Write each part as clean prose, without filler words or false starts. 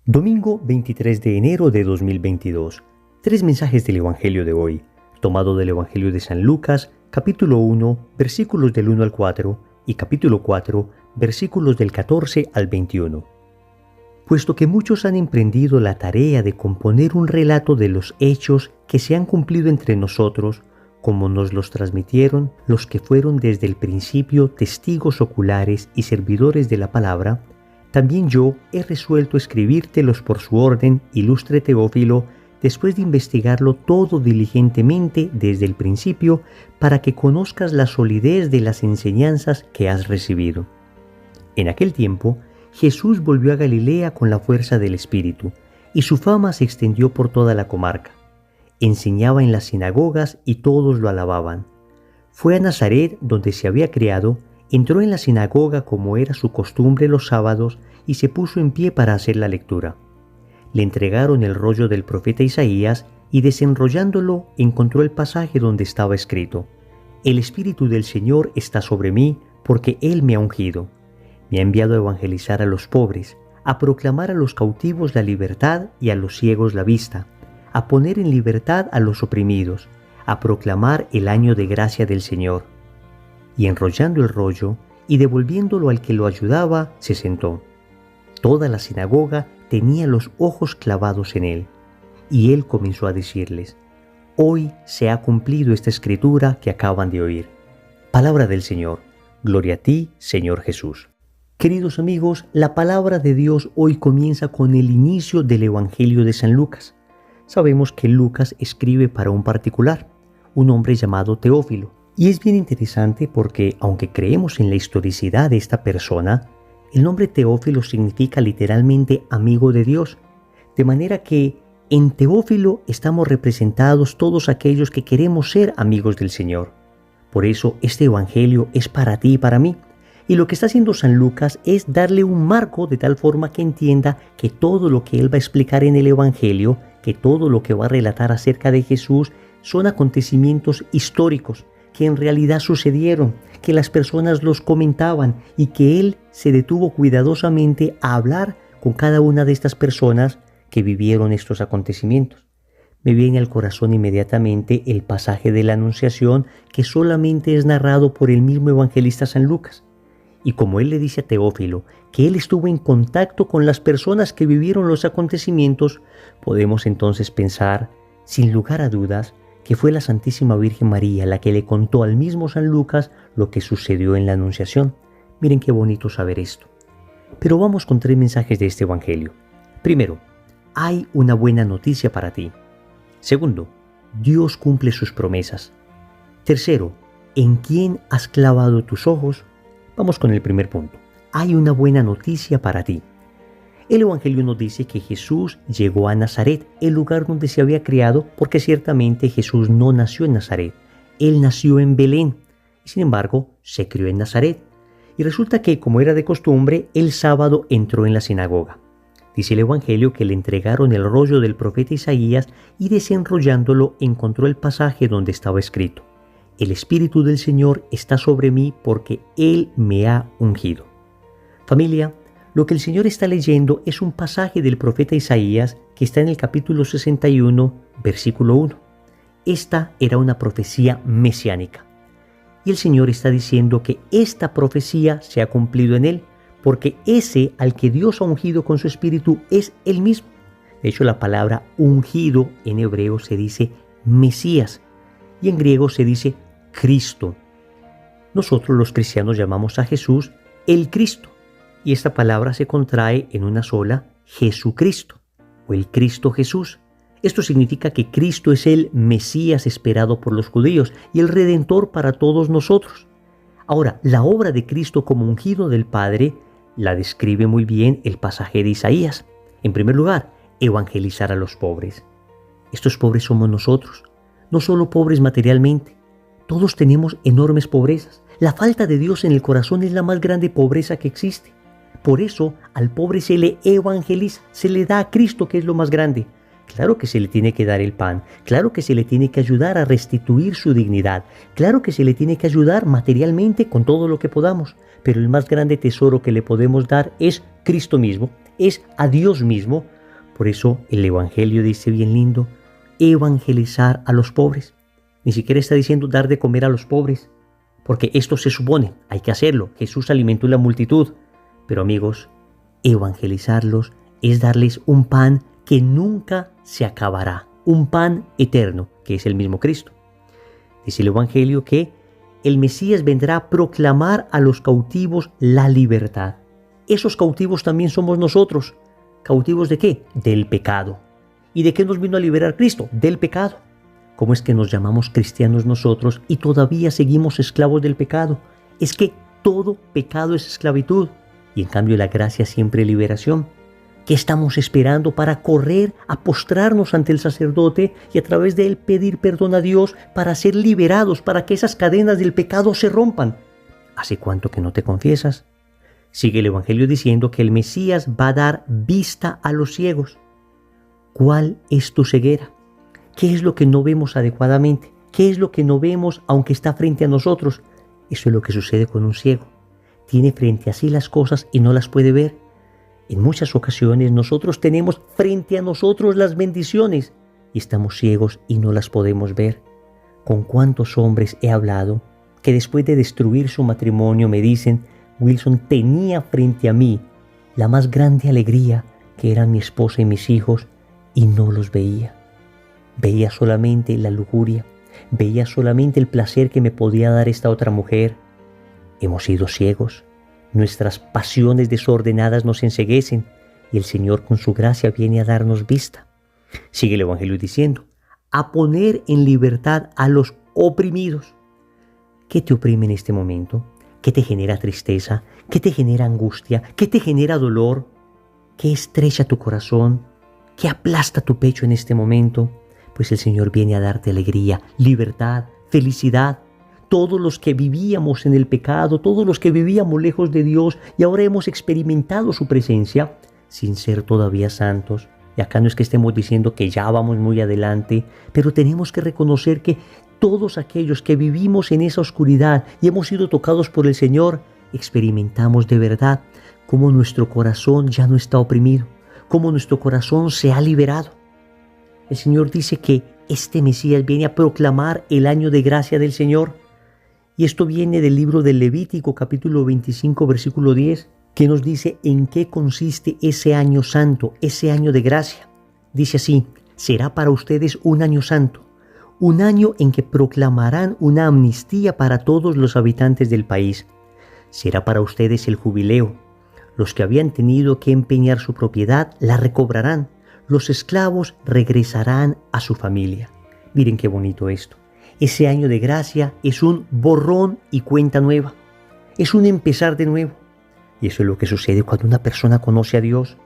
Domingo 23 de enero de 2022. Tres mensajes del Evangelio de hoy, tomado del Evangelio de San Lucas, capítulo 1, versículos del 1 al 4 y capítulo 4, versículos del 14 al 21. Puesto que muchos han emprendido la tarea de componer un relato de los hechos que se han cumplido entre nosotros, como nos los transmitieron los que fueron desde el principio testigos oculares y servidores de la palabra, también yo he resuelto escribírtelos por su orden, ilustre Teófilo, después de investigarlo todo diligentemente desde el principio, para que conozcas la solidez de las enseñanzas que has recibido. En aquel tiempo, Jesús volvió a Galilea con la fuerza del Espíritu, y su fama se extendió por toda la comarca. Enseñaba en las sinagogas y todos lo alababan. Fue a Nazaret, donde se había criado. Entró en la sinagoga como era su costumbre los sábados y se puso en pie para hacer la lectura. Le entregaron el rollo del profeta Isaías y desenrollándolo encontró el pasaje donde estaba escrito: El Espíritu del Señor está sobre mí porque Él me ha ungido. Me ha enviado a evangelizar a los pobres, a proclamar a los cautivos la libertad y a los ciegos la vista, a poner en libertad a los oprimidos, a proclamar el año de gracia del Señor. Y enrollando el rollo y devolviéndolo al que lo ayudaba, se sentó. Toda la sinagoga tenía los ojos clavados en él, y él comenzó a decirles: Hoy se ha cumplido esta escritura que acaban de oír. Palabra del Señor. Gloria a ti, Señor Jesús. Queridos amigos, la palabra de Dios hoy comienza con el inicio del Evangelio de San Lucas. Sabemos que Lucas escribe para un particular, un hombre llamado Teófilo. Y es bien interesante porque, aunque creemos en la historicidad de esta persona, el nombre Teófilo significa literalmente amigo de Dios, de manera que en Teófilo estamos representados todos aquellos que queremos ser amigos del Señor. Por eso este Evangelio es para ti y para mí, y lo que está haciendo San Lucas es darle un marco de tal forma que entienda que todo lo que él va a explicar en el Evangelio, que todo lo que va a relatar acerca de Jesús, son acontecimientos históricos, que en realidad sucedieron, que las personas los comentaban y que él se detuvo cuidadosamente a hablar con cada una de estas personas que vivieron estos acontecimientos. Me viene al corazón inmediatamente el pasaje de la Anunciación, que solamente es narrado por el mismo evangelista San Lucas. Y como él le dice a Teófilo que él estuvo en contacto con las personas que vivieron los acontecimientos, podemos entonces pensar, sin lugar a dudas, que fue la Santísima Virgen María la que le contó al mismo San Lucas lo que sucedió en la Anunciación. Miren qué bonito saber esto. Pero vamos con tres mensajes de este Evangelio. Primero, hay una buena noticia para ti. Segundo, Dios cumple sus promesas. Tercero, ¿en quién has clavado tus ojos? Vamos con el primer punto. Hay una buena noticia para ti. El Evangelio nos dice que Jesús llegó a Nazaret, el lugar donde se había criado, porque ciertamente Jesús no nació en Nazaret. Él nació en Belén, y sin embargo se crió en Nazaret. Y resulta que, como era de costumbre, el sábado entró en la sinagoga. Dice el Evangelio que le entregaron el rollo del profeta Isaías y desenrollándolo encontró el pasaje donde estaba escrito: El Espíritu del Señor está sobre mí porque Él me ha ungido. Familia, lo que el Señor está leyendo es un pasaje del profeta Isaías que está en el capítulo 61, versículo 1. Esta era una profecía mesiánica. Y el Señor está diciendo que esta profecía se ha cumplido en Él, porque ese al que Dios ha ungido con su Espíritu es Él mismo. De hecho, la palabra ungido en hebreo se dice Mesías y en griego se dice Cristo. Nosotros los cristianos llamamos a Jesús el Cristo. Y esta palabra se contrae en una sola, Jesucristo, o el Cristo Jesús. Esto significa que Cristo es el Mesías esperado por los judíos y el Redentor para todos nosotros. Ahora, la obra de Cristo como ungido del Padre la describe muy bien el pasaje de Isaías. En primer lugar, evangelizar a los pobres. Estos pobres somos nosotros, no solo pobres materialmente. Todos tenemos enormes pobrezas. La falta de Dios en el corazón es la más grande pobreza que existe. Por eso al pobre se le evangeliza, se le da a Cristo, que es lo más grande. Claro que se le tiene que dar el pan, claro que se le tiene que ayudar a restituir su dignidad, claro que se le tiene que ayudar materialmente con todo lo que podamos, pero el más grande tesoro que le podemos dar es Cristo mismo, es a Dios mismo, Por eso el Evangelio dice bien lindo, evangelizar a los pobres. Ni siquiera está diciendo dar de comer a los pobres, porque esto se supone, hay que hacerlo. Jesús alimentó la multitud. Pero amigos, evangelizarlos es darles un pan que nunca se acabará, un pan eterno, que es el mismo Cristo. Dice el Evangelio que el Mesías vendrá a proclamar a los cautivos la libertad. Esos cautivos también somos nosotros. ¿Cautivos de qué? Del pecado. ¿Y de qué nos vino a liberar Cristo? Del pecado. ¿Cómo es que nos llamamos cristianos nosotros y todavía seguimos esclavos del pecado? Es que todo pecado es esclavitud y en cambio la gracia siempre es liberación. ¿Qué estamos esperando para correr a postrarnos ante el sacerdote y a través de él pedir perdón a Dios para ser liberados, para que esas cadenas del pecado se rompan? ¿Hace cuánto que no te confiesas? Sigue el Evangelio diciendo que el Mesías va a dar vista a los ciegos. ¿Cuál es tu ceguera? ¿Qué es lo que no vemos adecuadamente? ¿Qué es lo que no vemos aunque está frente a nosotros? Eso es lo que sucede con un ciego. Tiene frente a sí las cosas y no las puede ver. En muchas ocasiones nosotros tenemos frente a nosotros las bendiciones y estamos ciegos y no las podemos ver. ¿Con cuántos hombres he hablado que después de destruir su matrimonio me dicen, Wilson, tenía frente a mí la más grande alegría que eran mi esposa y mis hijos y no los veía? Veía solamente la lujuria, veía solamente el placer que me podía dar esta otra mujer. Hemos sido ciegos, nuestras pasiones desordenadas nos enceguecen y el Señor con su gracia viene a darnos vista. Sigue el Evangelio diciendo, a poner en libertad a los oprimidos. ¿Qué te oprime en este momento? ¿Qué te genera tristeza? ¿Qué te genera angustia? ¿Qué te genera dolor? ¿Qué estrecha tu corazón? ¿Qué aplasta tu pecho en este momento? Pues el Señor viene a darte alegría, libertad, felicidad. Todos los que vivíamos en el pecado, todos los que vivíamos lejos de Dios y ahora hemos experimentado su presencia sin ser todavía santos. Y acá no es que estemos diciendo que ya vamos muy adelante, pero tenemos que reconocer que todos aquellos que vivimos en esa oscuridad y hemos sido tocados por el Señor, experimentamos de verdad cómo nuestro corazón ya no está oprimido, cómo nuestro corazón se ha liberado. El Señor dice que este Mesías viene a proclamar el año de gracia del Señor. Y esto viene del libro del Levítico, capítulo 25, versículo 10, que nos dice en qué consiste ese año santo, ese año de gracia. Dice así, será para ustedes un año santo, un año en que proclamarán una amnistía para todos los habitantes del país. Será para ustedes el jubileo. Los que habían tenido que empeñar su propiedad la recobrarán. Los esclavos regresarán a su familia. Miren qué bonito esto. Ese año de gracia es un borrón y cuenta nueva. Es un empezar de nuevo. Y eso es lo que sucede cuando una persona conoce a Dios.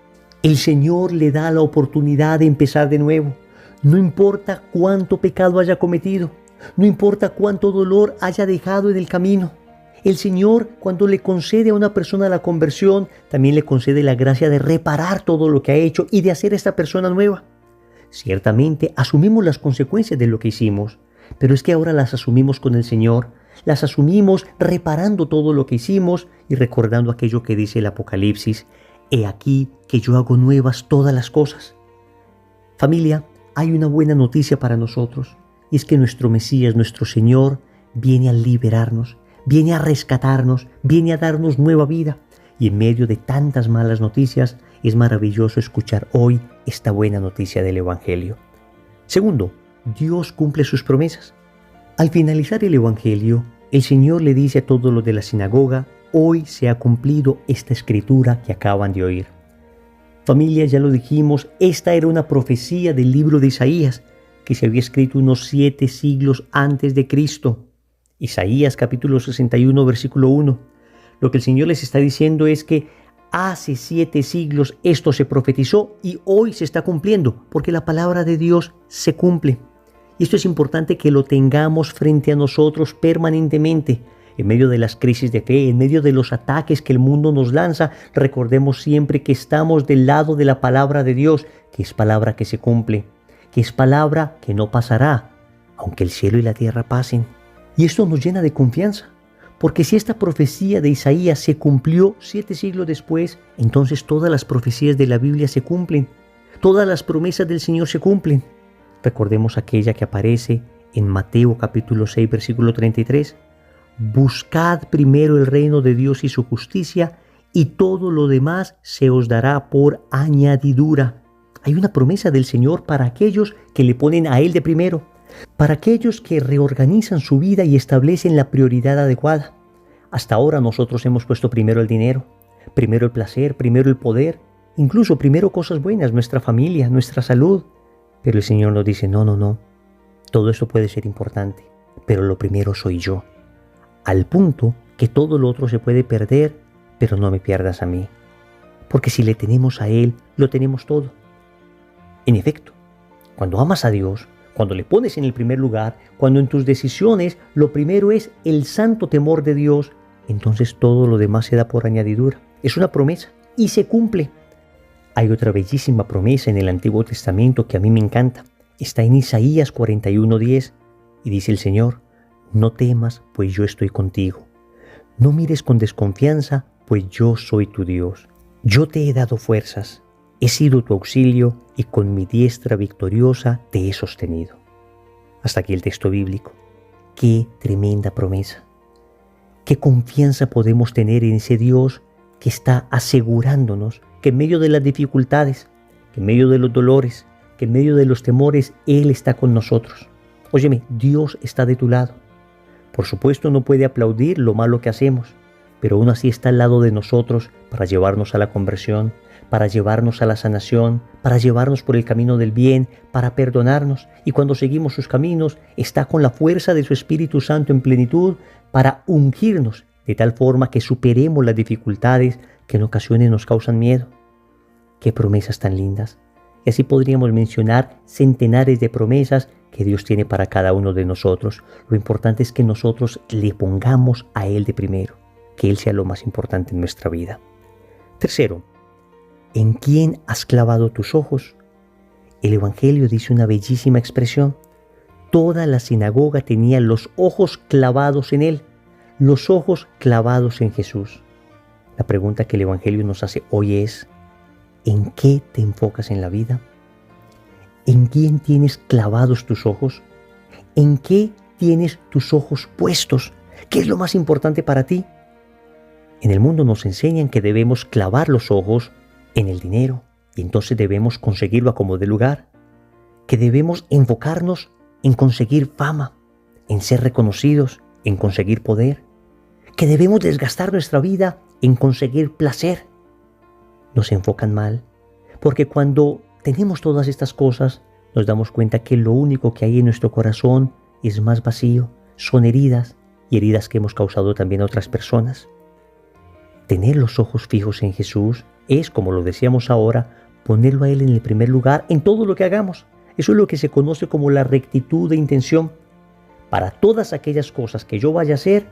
El Señor le da la oportunidad de empezar de nuevo. No importa cuánto pecado haya cometido. No importa cuánto dolor haya dejado en el camino. El Señor, cuando le concede a una persona la conversión, también le concede la gracia de reparar todo lo que ha hecho y de hacer a esta persona nueva. Ciertamente asumimos las consecuencias de lo que hicimos, pero es que ahora las asumimos con el Señor, las asumimos reparando todo lo que hicimos y recordando aquello que dice el Apocalipsis, he aquí que yo hago nuevas todas las cosas. Familia, hay una buena noticia para nosotros, y es que nuestro Mesías, nuestro Señor, viene a liberarnos, viene a rescatarnos, viene a darnos nueva vida. Y en medio de tantas malas noticias, es maravilloso escuchar hoy esta buena noticia del Evangelio. Segundo, Dios cumple sus promesas. Al finalizar el Evangelio, el Señor le dice a todos los de la sinagoga, hoy se ha cumplido esta escritura que acaban de oír. Familia, ya lo dijimos, esta era una profecía del libro de Isaías, que se había escrito unos 7 siglos antes de Cristo. Isaías capítulo 61, versículo 1. Lo que el Señor les está diciendo es que hace 7 siglos esto se profetizó y hoy se está cumpliendo, porque la palabra de Dios se cumple. Y esto es importante que lo tengamos frente a nosotros permanentemente. En medio de las crisis de fe, en medio de los ataques que el mundo nos lanza, recordemos siempre que estamos del lado de la palabra de Dios, que es palabra que se cumple, que es palabra que no pasará, aunque el cielo y la tierra pasen. Y esto nos llena de confianza, porque si esta profecía de Isaías se cumplió 7 siglos después, entonces todas las profecías de la Biblia se cumplen. Todas las promesas del Señor se cumplen. Recordemos aquella que aparece en Mateo capítulo 6, versículo 33. Buscad primero el reino de Dios y su justicia, y todo lo demás se os dará por añadidura. Hay una promesa del Señor para aquellos que le ponen a Él de primero, para aquellos que reorganizan su vida y establecen la prioridad adecuada. Hasta ahora nosotros hemos puesto primero el dinero, primero el placer, primero el poder, incluso primero cosas buenas, nuestra familia, nuestra salud. Pero el Señor nos dice, no, todo esto puede ser importante, pero lo primero soy yo. Al punto que todo lo otro se puede perder, pero no me pierdas a mí. Porque si le tenemos a Él, lo tenemos todo. En efecto, cuando amas a Dios, cuando le pones en el primer lugar, cuando en tus decisiones lo primero es el santo temor de Dios, entonces todo lo demás se da por añadidura. Es una promesa y se cumple. Hay otra bellísima promesa en el Antiguo Testamento que a mí me encanta. Está en Isaías 41:10 y dice el Señor, no temas, pues yo estoy contigo. No mires con desconfianza, pues yo soy tu Dios. Yo te he dado fuerzas, he sido tu auxilio y con mi diestra victoriosa te he sostenido. Hasta aquí el texto bíblico. Qué tremenda promesa. Qué confianza podemos tener en ese Dios que está asegurándonos que en medio de las dificultades, que en medio de los dolores, que en medio de los temores, Él está con nosotros. Óyeme, Dios está de tu lado. Por supuesto no puede aplaudir lo malo que hacemos, pero aún así está al lado de nosotros para llevarnos a la conversión, para llevarnos a la sanación, para llevarnos por el camino del bien, para perdonarnos. Y cuando seguimos sus caminos, está con la fuerza de su Espíritu Santo en plenitud para ungirnos de tal forma que superemos las dificultades que en ocasiones nos causan miedo. ¡Qué promesas tan lindas! Y así podríamos mencionar centenares de promesas que Dios tiene para cada uno de nosotros. Lo importante es que nosotros le pongamos a Él de primero, que Él sea lo más importante en nuestra vida. Tercero, ¿en quién has clavado tus ojos? El Evangelio dice una bellísima expresión. Toda la sinagoga tenía los ojos clavados en Él, los ojos clavados en Jesús. La pregunta que el Evangelio nos hace hoy es, ¿en qué te enfocas en la vida? ¿En quién tienes clavados tus ojos? ¿En qué tienes tus ojos puestos? ¿Qué es lo más importante para ti? En el mundo nos enseñan que debemos clavar los ojos en el dinero y entonces debemos conseguirlo a como dé lugar. Que debemos enfocarnos en conseguir fama, en ser reconocidos, en conseguir poder. Que debemos desgastar nuestra vida en conseguir placer. Nos enfocan mal, porque cuando tenemos todas estas cosas, nos damos cuenta que lo único que hay en nuestro corazón es más vacío, son heridas y heridas que hemos causado también a otras personas. Tener los ojos fijos en Jesús es, como lo decíamos ahora, ponerlo a Él en el primer lugar en todo lo que hagamos. Eso es lo que se conoce como la rectitud de intención. Para todas aquellas cosas que yo vaya a hacer,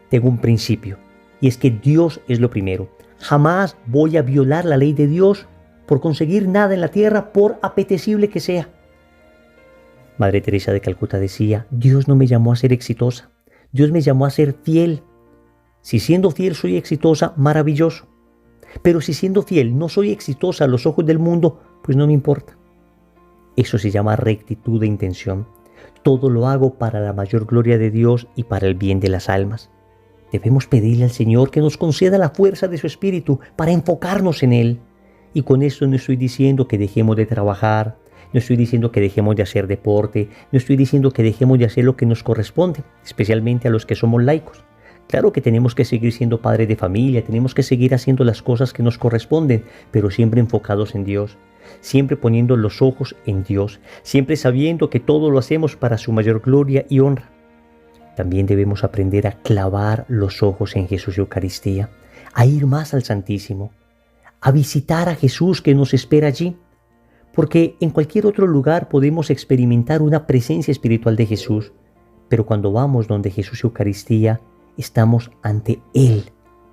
tengo un principio, y es que Dios es lo primero. Jamás voy a violar la ley de Dios por conseguir nada en la tierra, por apetecible que sea. Madre Teresa de Calcuta decía, Dios no me llamó a ser exitosa, Dios me llamó a ser fiel. Si siendo fiel soy exitosa, maravilloso. Pero si siendo fiel no soy exitosa a los ojos del mundo, pues no me importa. Eso se llama rectitud de intención. Todo lo hago para la mayor gloria de Dios y para el bien de las almas. Debemos pedirle al Señor que nos conceda la fuerza de su Espíritu para enfocarnos en Él. Y con eso no estoy diciendo que dejemos de trabajar, no estoy diciendo que dejemos de hacer deporte, no estoy diciendo que dejemos de hacer lo que nos corresponde, especialmente a los que somos laicos. Claro que tenemos que seguir siendo padres de familia, tenemos que seguir haciendo las cosas que nos corresponden, pero siempre enfocados en Dios, siempre poniendo los ojos en Dios, siempre sabiendo que todo lo hacemos para su mayor gloria y honra. También debemos aprender a clavar los ojos en Jesús y Eucaristía, a ir más al Santísimo, a visitar a Jesús que nos espera allí, porque en cualquier otro lugar podemos experimentar una presencia espiritual de Jesús, pero cuando vamos donde Jesús y Eucaristía, estamos ante Él,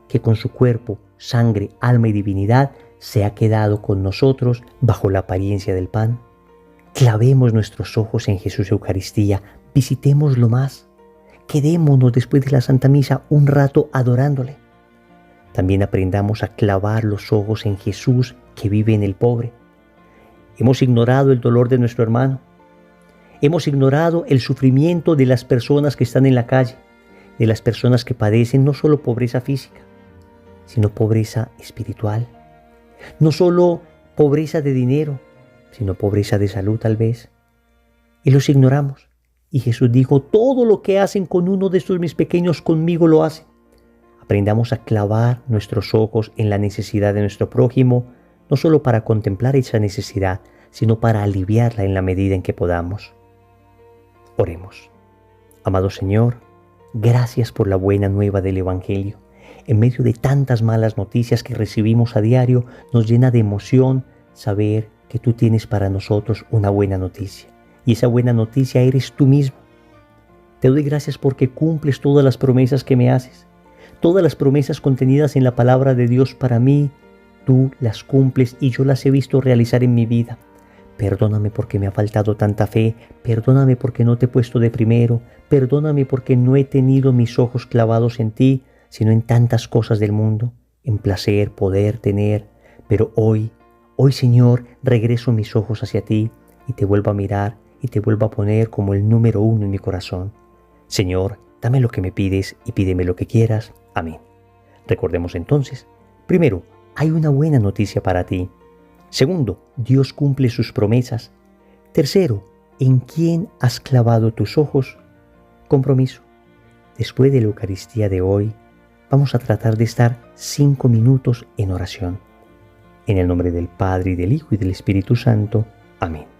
que con su cuerpo, sangre, alma y divinidad se ha quedado con nosotros bajo la apariencia del pan. Clavemos nuestros ojos en Jesús y Eucaristía, visitémoslo más, quedémonos después de la Santa Misa un rato adorándole. También aprendamos a clavar los ojos en Jesús que vive en el pobre, Hemos ignorado el dolor de nuestro hermano. Hemos ignorado el sufrimiento de las personas que están en la calle, de las personas que padecen no solo pobreza física, sino pobreza espiritual. No solo pobreza de dinero, sino pobreza de salud tal vez. Y los ignoramos. Y Jesús dijo, todo lo que hacen con uno de estos mis pequeños, conmigo lo hacen. Aprendamos a clavar nuestros ojos en la necesidad de nuestro prójimo, no solo para contemplar esa necesidad, sino para aliviarla en la medida en que podamos. Oremos. Amado Señor, gracias por la buena nueva del Evangelio. En medio de tantas malas noticias que recibimos a diario, nos llena de emoción saber que tú tienes para nosotros una buena noticia. Y esa buena noticia eres tú mismo. Te doy gracias porque cumples todas las promesas que me haces. Todas las promesas contenidas en la palabra de Dios para mí, tú las cumples y yo las he visto realizar en mi vida. Perdóname porque me ha faltado tanta fe, perdóname porque no te he puesto de primero, perdóname porque no he tenido mis ojos clavados en ti, sino en tantas cosas del mundo, en placer, poder, tener. Pero hoy Señor, regreso mis ojos hacia ti y te vuelvo a mirar y te vuelvo a poner como el número 1 en mi corazón. Señor, dame lo que me pides y pídeme lo que quieras. Amén. Recordemos entonces, primero, hay una buena noticia para ti. Segundo, Dios cumple sus promesas. Tercero, ¿en quién has clavado tus ojos? Compromiso. Después de la Eucaristía de hoy, vamos a tratar de estar 5 minutos en oración. En el nombre del Padre, y del Hijo, y del Espíritu Santo. Amén.